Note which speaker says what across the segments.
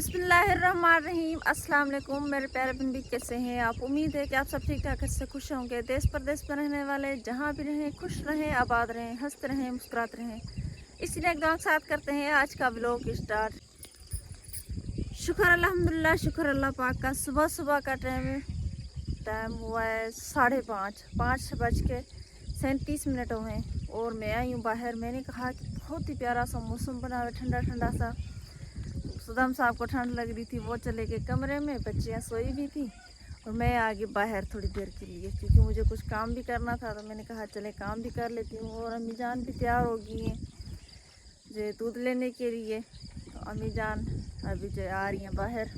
Speaker 1: बिस्मिल्लाहिर्रहमानिर्रहीम। अस्सलाम वालेकुम मेरे प्यारे बंदी, कैसे हैं आप? उम्मीद है कि आप सब ठीक ठाक से खुश होंगे। देश परदेश में रहने वाले जहाँ भी रहें खुश रहें, आबाद रहें, हंसते रहें, मुस्कुराते रहें। इसीलिए एक दुआ के साथ करते हैं आज का व्लॉग स्टार्ट। शुक्र अल्हम्दुलिल्लाह, शुक्र अल्लाह पाक का। सुबह सुबह का टाइम हुआ है 5:30, 5:37 हुए हैं और मैं आई हूँ बाहर। मैंने कहा कि बहुत ही प्यारा सा मौसम बना हुआ, ठंडा ठंडा सा। सदाम साहब को ठंड लग रही थी, वो चले गए कमरे में, बच्चियाँ सोई भी थी और मैं आ गई बाहर थोड़ी देर के लिए, क्योंकि मुझे कुछ काम भी करना था। तो मैंने कहा चले काम भी कर लेती हूँ। और अम्मी जान भी तैयार हो गई हैं जो दूध लेने के लिए। तो अम्मी जान अभी जो आ रही हैं बाहर।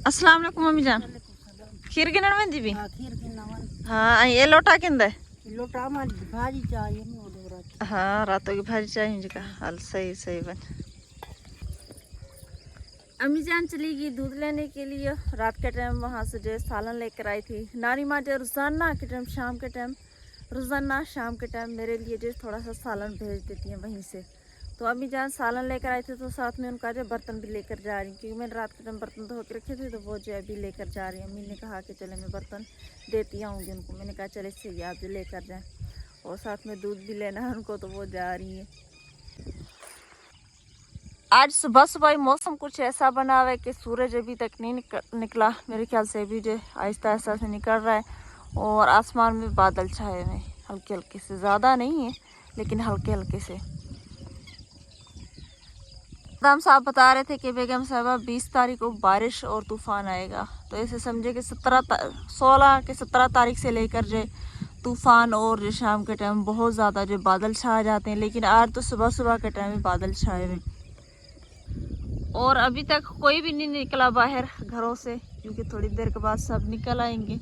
Speaker 1: अस्सलाम वालेकुम अम्मी जान। खीर गिनण में जी भी हाँ ये लोटा किंदा
Speaker 2: लोटा भाजी चाहिए
Speaker 1: हाँ रातों की भाजी चाहिए जी का हाल सही सही बन। अम्मी जान चली गई दूध लेने के लिए। रात के टाइम वहाँ से जो सालन लेकर आई थी। नानी माँ जो रोज़ाना के टाइम शाम के टाइम रोज़ाना शाम के टाइम मेरे लिए जो थोड़ा सा सालन भेज देती हैं वहीं से। तो अम्मी जान सालन लेकर आई थी तो साथ में उनका जो बर्तन भी लेकर जा रही, क्योंकि मैंने रात के टाइम बर्तन धो के रखे थे तो वो जो अभी लेकर जा रही है। अम्मी ने कहा कि चले मैं बर्तन देती आऊँगी उनको। मैंने कहा चले सही आप जो लेकर जाएँ और साथ में दूध भी लेना है उनको, तो वो जा रही है। आज सुबह सुबह ही मौसम कुछ ऐसा बना हुआ है कि सूरज अभी तक नहीं निकला। मेरे ख्याल से अभी जो आहिस्ता आहिस्ता से निकल रहा है और आसमान में बादल छाए हुए हल्के हल्के से, ज़्यादा नहीं है लेकिन हल्के हल्के से। सदाम साहब बता रहे थे कि बेगम साहबा 20 तारीख को बारिश और तूफ़ान आएगा। तो ऐसे समझे कि 16 के 17 तारीख से लेकर जो तूफ़ान और जो शाम के टाइम बहुत ज़्यादा जो बादल छा जाते हैं। लेकिन आज तो सुबह सुबह के टाइम में बादल छाए हुए और अभी तक कोई भी नहीं निकला बाहर घरों से, क्योंकि थोड़ी देर के बाद सब निकल आएंगे।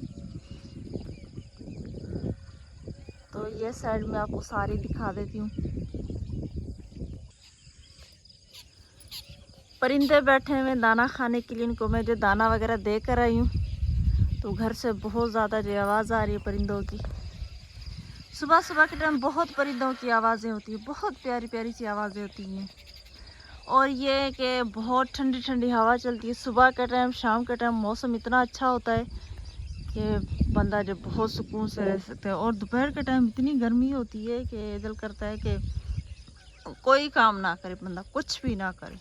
Speaker 1: तो ये साइड में आपको सारी दिखा देती हूँ। परिंदे बैठे हुए दाना खाने के लिए, इनको मैं जो दाना वगैरह दे कर आई हूँ। तो घर से बहुत ज़्यादा जो आवाज़ आ रही है परिंदों की। सुबह सुबह के टाइम बहुत परिंदों की आवाज़ें होती है, बहुत प्यारी प्यारी सी आवाज़ें होती हैं। और ये कि बहुत ठंडी ठंडी हवा चलती है सुबह के टाइम। शाम के टाइम मौसम इतना अच्छा होता है कि बंदा जब बहुत सुकून से रह सकता है। और दोपहर के टाइम इतनी गर्मी होती है कि दिल करता है कि कोई काम ना करे, बंदा कुछ भी ना करे।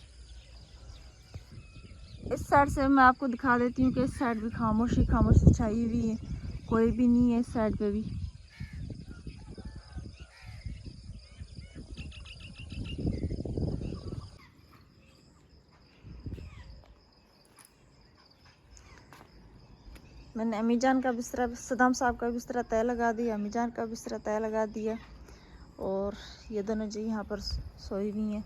Speaker 1: इस साइड से मैं आपको दिखा देती हूँ कि इस साइड भी खामोशी खामोशी छाई हुई है, कोई भी नहीं है इस साइड पे भी। मैंने अम्मी जान का बिस्तरा, सदाम साहब का बिस्तरा तय लगा दिया, अम्मी जान का बिस्तरा तय लगा दिया। और ये दोनों जी यहाँ पर सोई हुई हैं।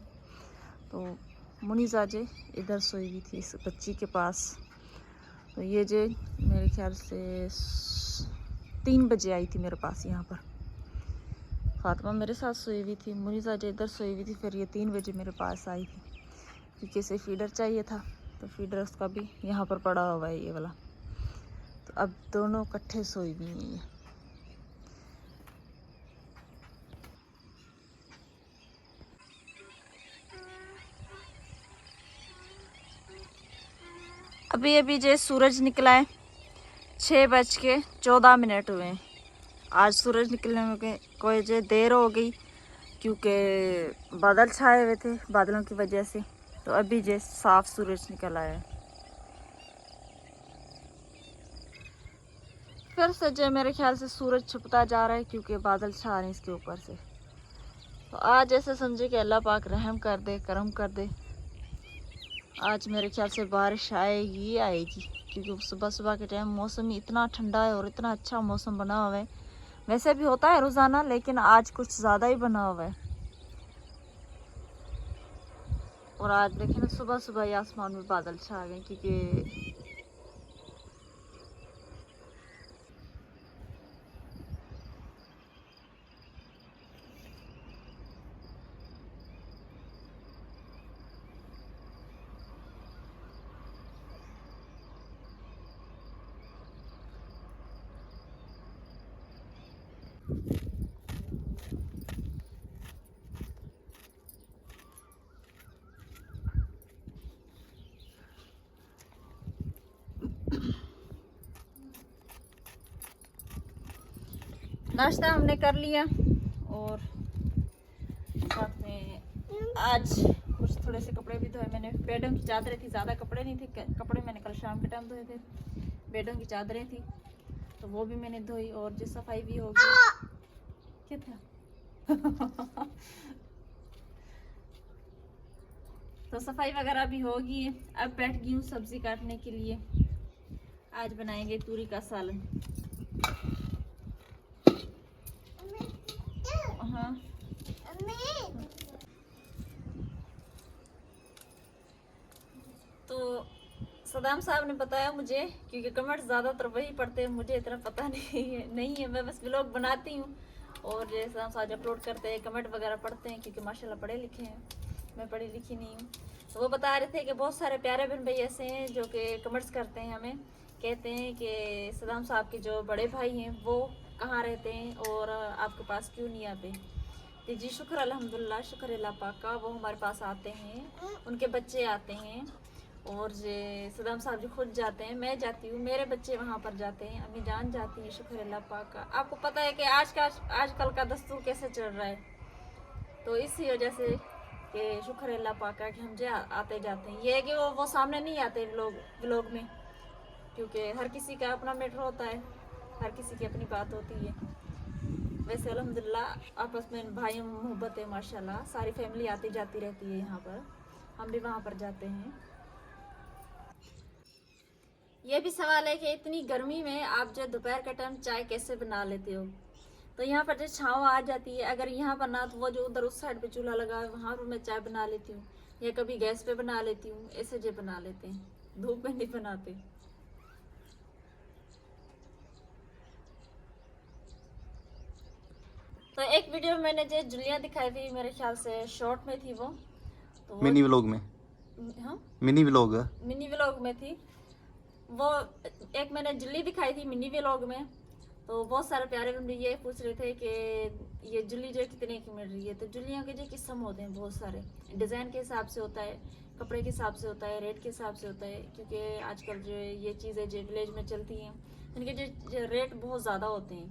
Speaker 1: तो मुनीज़ा जे इधर सोई हुई थी इस बच्ची के पास। तो ये जे मेरे ख्याल से 3 बजे आई थी मेरे पास यहाँ पर। फातिमा मेरे साथ सोई हुई थी, मुनीज़ा जे इधर सोई हुई थी। फिर ये 3 बजे मेरे पास आई थी, क्योंकि इसे फीडर चाहिए था। तो फीडर उसका भी यहाँ पर पड़ा हुआ है ये वाला। तो अब दोनों इकट्ठे सोई हुई हैं। अभी अभी जो सूरज निकला है 6:14 हुए हैं। आज सूरज निकलने में कोई जो देर हो गई, क्योंकि बादल छाए हुए थे, बादलों की वजह से। तो अभी जो साफ सूरज निकल आया है। फिर से जो मेरे ख्याल से सूरज छुपता जा रहा है, क्योंकि बादल छा रहे हैं इसके ऊपर से। तो आज ऐसे समझे कि अल्लाह पाक रहम कर दे, करम कर दे। आज मेरे ख्याल से बारिश आएगी ही आएगी, क्योंकि सुबह सुबह के टाइम मौसम ही इतना ठंडा है और इतना अच्छा मौसम बना हुआ है। वैसे भी होता है रोज़ाना, लेकिन आज कुछ ज़्यादा ही बना हुआ है। और आज देखें ना, सुबह सुबह ही आसमान में बादल छा गए, क्योंकि नाश्ता हमने कर लिया और साथ में आज कुछ थोड़े से कपड़े भी धोए मैंने। बेडों की चादरें थी, ज़्यादा कपड़े नहीं थे, कपड़े मैंने कल शाम के टाइम धोए थे। बेडों की चादरें थी तो वो भी मैंने धोई और जो सफाई भी हो गई। क्या था? तो सफाई वगैरह भी होगी। अब बैठ गई हूँ सब्जी काटने के लिए। आज बनाएंगे तूरी का सालन। हाँ तो सदाम साहब ने बताया मुझे, क्योंकि कमेंट्स ज़्यादातर वही पढ़ते हैं, मुझे इतना पता नहीं है। मैं बस व्लॉग बनाती हूँ और जो सदाम साहब अपलोड करते हैं कमेंट वगैरह पढ़ते हैं, क्योंकि माशाल्लाह पढ़े लिखे हैं, मैं पढ़ी लिखी नहीं हूँ। तो वो बता रहे थे कि बहुत सारे प्यारे बहन भाई ऐसे हैं जो कि कमेंट्स करते हैं, हमें कहते हैं कि सदाम साहब के जो बड़े भाई हैं वो कहाँ रहते हैं और आपके पास क्यों नहीं आते। तो जी शुक्र अल्हम्दुलिल्लाह, शुक्र अल्लाह पाक का, वो हमारे पास आते हैं, उनके बच्चे आते हैं और जे सदाम साहब जी खुद जाते हैं, मैं जाती हूँ, मेरे बच्चे वहाँ पर जाते हैं, अम्मी जान जाती है। शुक्र अल्लाह पाक का। आपको पता है कि आजकल का दस्तूर कैसे चल रहा है, तो इसी वजह से कि शुक्र अल्लाह पाक का कि हम जो आते जाते हैं। ये है कि वो सामने नहीं आते व्लॉग में, क्योंकि हर किसी का अपना मैटर होता है, हर किसी की अपनी बात होती है। वैसे अल्हम्दुलिल्लाह आपस में भाई मोहब्बत है माशाल्लाह, सारी फैमिली आती जाती रहती है यहाँ पर, हम भी वहाँ पर जाते हैं। ये भी सवाल है कि इतनी गर्मी में आप जो दोपहर का टाइम चाय कैसे बना लेते हो। तो यहाँ पर जो छाँव आ जाती है, अगर यहाँ पर ना तो वो जो उधर उस साइड पे चूल्हा लगा है वहाँ पर मैं चाय बना लेती हूँ, या कभी गैस पे बना लेती हूँ, ऐसे जो बना लेते हैं, धूप में नहीं बनाते। तो एक वीडियो में मैंने जो जुलियाँ दिखाई थी, मेरे ख्याल से शॉर्ट में थी वो, तो वो
Speaker 3: मिनी व्लॉग में,
Speaker 1: हाँ
Speaker 3: मिनी व्लॉग
Speaker 1: में थी वो। एक मैंने जुल्ली दिखाई थी मिनी व्लॉग में। तो बहुत सारे प्यारे बंदे ये पूछ रहे थे कि ये जुल्ली जो कितने की मिल रही है। तो जुल्लियों के जो किस्म होते हैं बहुत सारे, डिज़ाइन के हिसाब से होता है, कपड़े के हिसाब से होता है, रेट के हिसाब से होता है, क्योंकि आजकल जो ये चीज़ें जो विलेज में चलती हैं इनके जो रेट बहुत ज़्यादा होते हैं,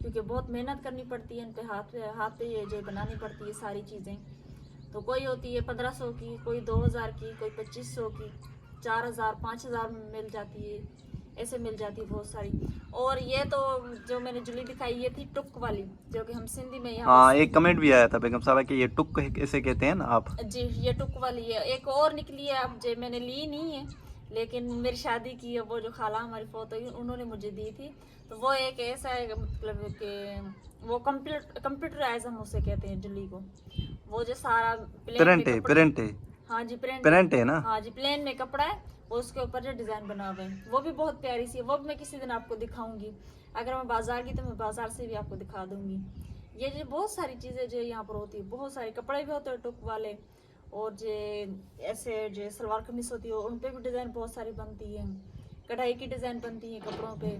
Speaker 1: क्योंकि बहुत मेहनत करनी पड़ती है, इन पर हाथ पे ये जो बनानी पड़ती है सारी चीज़ें। तो कोई होती है 1500 की, कोई 2000 की, कोई 2500 की, 4000 5000 में मिल जाती है, ऐसे मिल जाती है बहुत सारी। और ये तो जो मैंने जुली दिखाई ये थी टुक वाली, जो कि हम सिंधी में यहाँ
Speaker 3: हाँ, एक कमेंट भी आया था बेगम साहब कि ये टुक ऐसे कहते हैं ना आप
Speaker 1: जी, ये टुक वाली है। एक और निकली है, अब जो मैंने ली नहीं है, लेकिन मेरी शादी की है वो जो खाला हमारी फोत हुई उन्होंने मुझे दी थी। तो वो एक ऐसा है, मतलब कि वो कंप्यूटराइज हम उसे कहते हैं जुली को। वो जो सारा
Speaker 3: पेरेंट है
Speaker 1: हाँ जी
Speaker 3: पेरेंट है ना।
Speaker 1: हाँ जी, प्लेन में कपड़ा है, वो उसके ऊपर जो डिज़ाइन बना हुआ है, वो भी बहुत प्यारी सी है। वो भी मैं किसी दिन आपको दिखाऊंगी, अगर मैं बाजार की तो मैं बाजार से भी आपको दिखा दूंगी। ये जो बहुत सारी चीज़ें जो यहाँ पर होती है, बहुत सारे कपड़े भी होते हैं टुक वाले, और जो ऐसे जो सलवार कमीज होती है उन पर भी डिज़ाइन बहुत सारी बनती है, कढ़ाई की डिज़ाइन बनती है कपड़ों पे।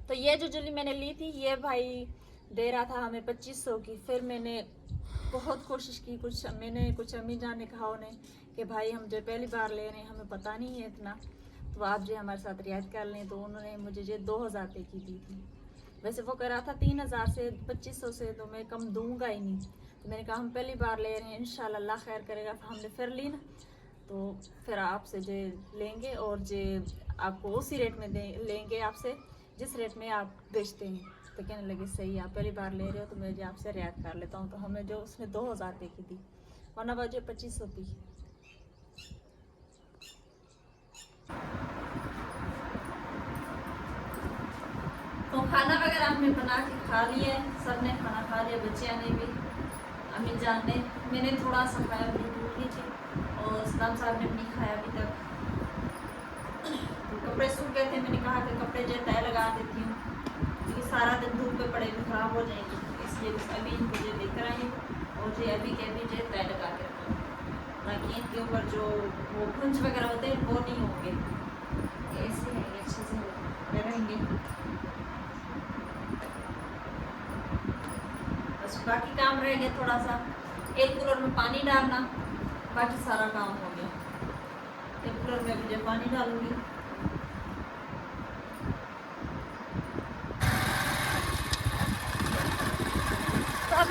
Speaker 1: तो ये जो जुली मैंने ली थी ये भाई दे रहा था हमें 2500 की। फिर मैंने बहुत कोशिश की, कुछ अम्मी जान ने कहा उन्हें कि भाई हम जो पहली बार ले रहे हैं, हमें पता नहीं है इतना, तो आप जो हमारे साथ रियायत कर लें। तो उन्होंने मुझे जो 2000 रुपये की दी थी। वैसे वो कह रहा था 3000 से 2500 से, तो मैं कम दूंगा ही नहीं। तो मैंने कहा हम पहली बार ले रहे हैं, इंशाल्लाह अल्लाह खैर करेगा। हमने फिर ली ना, तो फिर आपसे जो लेंगे और जो आपको उसी रेट में लेंगे आपसे जिस रेट में आप बेचते हैं। तो कहने लगे सही, आप पहली बार ले रहे हो तो मैं जो आपसे रियायत कर लेता हूँ। तो हमें जो उसने 2000 रुपये की दी, वरना वजह 2500 की। तो खाना वगैरह हमने बना के खा लिया, सब ने खाना खा लिया, बच्चियाँ ने भी, अम्मी जान ने। मैंने थोड़ा सा खाया, मुझे भूख नहीं थी, और सदाम साहब ने नहीं खाया अभी तक। तो कपड़े सूख गए थे, मैंने कहा कि कपड़े जो तय लगा देती हूँ, क्योंकि सारा दिन धूप पे पड़े तो खराब हो जाएंगे, इसलिए अभी इनको जो लेकर आई और जो अभी के अभी जो तय लगा के रखा, ताकि इनके ऊपर जो वो खुंच वगैरह होते हैं वो नहीं होंगे, ऐसे हैं अच्छे से रहेंगे। बस बाकी काम रह गया थोड़ा सा, एक कूलर में पानी डालना, बाकी सारा काम हो गया। एक कूलर में अभी जो पानी डालूंगी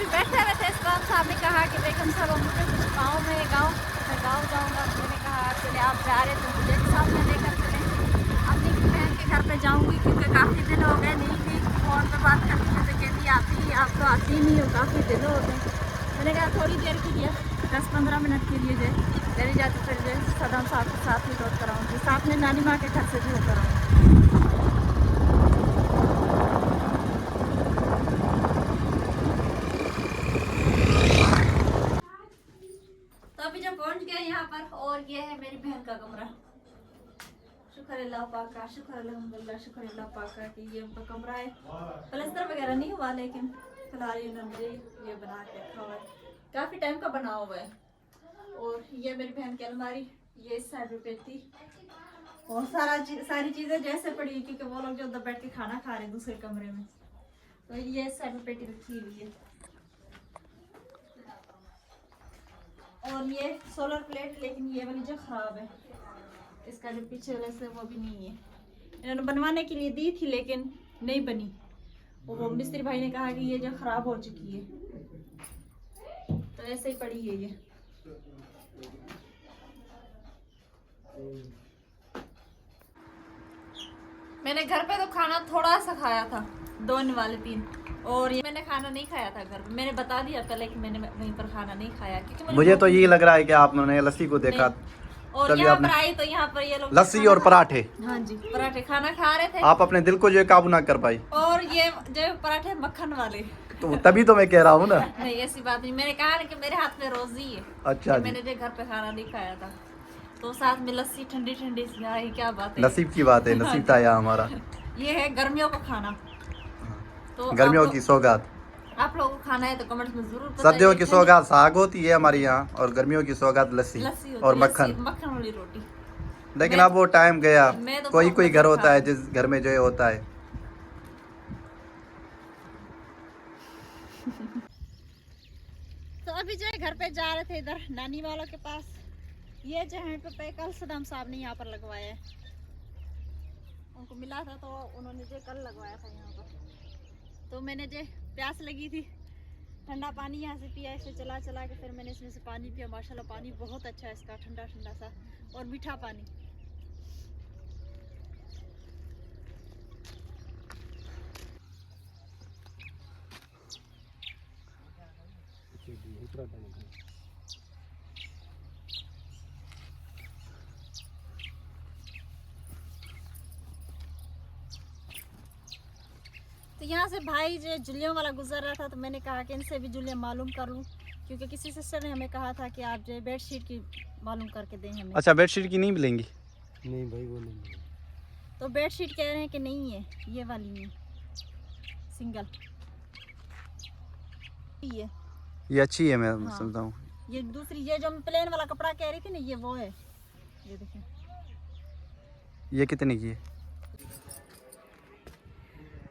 Speaker 1: अभी बैठे हुए थे, सदाम साहब ने कहा कि बेगम साहब मुझे कुछ गाँव में मैं गाँव जाऊँगा। मैंने कहा चले आप जा रहे तो मुझे भी साथ में लेकर चले। अपनी बहन के घर पे जाऊँगी क्योंकि काफ़ी दिन हो गए नहीं थी, फ़ोन पर बात करती है तो कहती आप तो आती नहीं हो, काफ़ी दिन हो गए। मैंने कहा थोड़ी देर के लिए 10-15 मिनट के लिए जो चली जाती, फिर जो सदाम साहब के साथ ही लौट कर आऊँगी, साथ में नानी माँ के घर से भी होकर आऊँगी। अभी जब पहुंच गए यहाँ पर, और ये है मेरी बहन का कमरा। शुक्र अल्लाह पाक का, शुक्र अल्हम्दुलिल्लाह, शुक्र अल्लाह पाक का कि ये उनका कमरा है। प्लास्टर वगैरह नहीं हुआ, लेकिन फिलहाल इन्होंने ये बना के रखा हुआ है, काफ़ी टाइम का बना हुआ है। और ये मेरी बहन की अलमारी, ये इस साइड पे थी, और सारी चीज़ें जैसे पड़ी, क्योंकि वो लोग जो उधर बैठ के खाना खा रहे हैं दूसरे कमरे में, तो ये इस साइड पे पेटी रखी हुई है। और ये सोलर प्लेट, लेकिन ये वाली जो ख़राब है, इसका जो पीछे वाला से वो भी नहीं है। इन्होंने बनवाने के लिए दी थी लेकिन नहीं बनी। वो मिस्त्री भाई ने कहा कि ये जो ख़राब हो चुकी है, तो ऐसे ही पड़ी है ये। मैंने घर पे तो खाना थोड़ा सा खाया था, 2 वाले 3, और ये मैंने खाना नहीं खाया था घर पे। मैंने बता दिया पहले कि मैंने वहीं पर खाना नहीं खाया, क्योंकि
Speaker 3: मुझे तो यही लग रहा है कि आपने लस्सी को देखा
Speaker 1: और यहाँ पर आई तो यहाँ पर ये लोग
Speaker 3: लस्सी और पराठे।
Speaker 1: हाँ जी, पराठे खाना खा रहे थे।
Speaker 3: आप अपने दिल को जो काबू ना कर पाई,
Speaker 1: और ये जो पराठे मक्खन वाले,
Speaker 3: तो तभी तो मैं कह रहा हूँ ना।
Speaker 1: नहीं ऐसी बात नहीं, मैंने कहा ना कि मेरे हाथ में रोजी है।
Speaker 3: अच्छा जी।
Speaker 1: मैंने जो घर पे खाना नहीं खाया था, तो साथ में लस्सी ठंडी ठंडी सी आई, क्या बात है,
Speaker 3: नसीब की बात है, नसीब था यहाँ हमारा।
Speaker 1: ये है गर्मियों का खाना, तो
Speaker 3: गर्मियों की सौगात।
Speaker 1: आप लोगों को खाना है तो कमेंट्स में जरूर बताइए।
Speaker 3: सर्दियों की सौगात साग होती है हमारे यहाँ, और गर्मियों की सौगात लस्सी और मक्खन
Speaker 1: वाली रोटी।
Speaker 3: लेकिन अब वो टाइम गया।
Speaker 1: तो
Speaker 3: कोई घर होता है जिस घर में जो है होता है।
Speaker 1: तो अभी जो है घर पे जा रहे थे इधर नानी वालों के पास। ये जो हैंड पे कल सदाम साहब ने यहाँ पर लगवाया है, उनको मिला था तो उन्होंने जो कल लगवाया था यहाँ पर। तो मैंने जो प्यास लगी थी, ठंडा पानी यहाँ से पिया, इसे चला के फिर मैंने इसमें से पानी पिया। माशाल्लाह पानी बहुत अच्छा है इसका, ठंडा ठंडा सा और मीठा पानी। तो यहाँ से भाई जो जुलियों वाला गुजर रहा था, तो मैंने कहा कि इनसे भी जुलियाँ मालूम कर लूँ, क्योंकि किसी सिस्टर ने हमें कहा था कि आप जो बेडशीट की मालूम करके दें हमें।
Speaker 3: अच्छा, बेडशीट की नहीं मिलेंगी?
Speaker 4: नहीं भाई वो नहीं।
Speaker 1: तो बेडशीट कह रहे हैं कि नहीं है, ये वाली नहीं, सिंगल
Speaker 3: ये अच्छी है, मैं
Speaker 1: हाँ।
Speaker 3: समझता हूँ।
Speaker 1: ये दूसरी, ये जो प्लेन वाला कपड़ा कह रही थी ना, ये वो है। ये देखिए,
Speaker 3: ये कितने की है?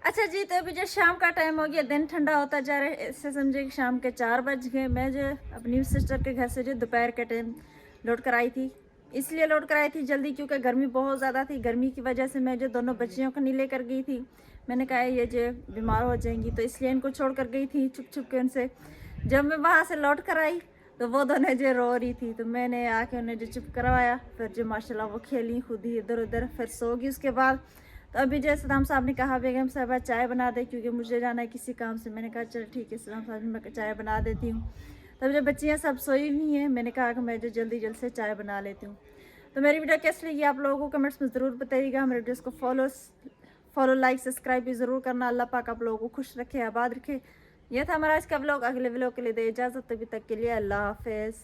Speaker 1: अच्छा जी, तो अभी जो शाम का टाइम हो गया, दिन ठंडा होता जा रहा है, इससे समझे कि शाम के 4 बज गए। मैं जो अपनी सिस्टर के घर से जो दोपहर के टाइम लौट कर आई थी, इसलिए लौट कर आई थी जल्दी, क्योंकि गर्मी बहुत ज़्यादा थी। गर्मी की वजह से मैं जो दोनों बच्चियों को नहीं लेकर गई थी, मैंने कहा ये जो बीमार हो जाएंगी, तो इसलिए इनको छोड़ कर गई थी छुप छुप के उनसे। जब मैं वहाँ से लौट कर आई तो वो दोनों जो रो रही थी, तो मैंने आके उन्हें जो चुप करवाया। फिर जो माशाल्लाह वो खेली खुद ही इधर उधर, फिर सो गई उसके बाद। तो अभी जो सदाम साहब ने कहा बेगम साहबा चाय बना दे, क्योंकि मुझे जाना है किसी काम से। मैंने कहा चल ठीक है सदाम साहब, मैं चाय बना देती हूँ। तब जब बच्चियाँ सब सोई हुई हैं, मैंने कहा कि मैं जो जल्दी से चाय बना लेती हूँ। तो मेरी वीडियो कैसी लगी आप लोगों को कमेंट्स में ज़रूर बताइएगा। हमारे वीडियोज़ को फॉलो लाइक सब्सक्राइब भी ज़रूर करना। अल्लाह पाक आप लोगों को खुश रखे, आबाद रखे। यह था हमारा आज का व्लॉग। अगले व्लॉग के लिए दे इजाज़त, तभी तक के लिए अल्लाह हाफिज़।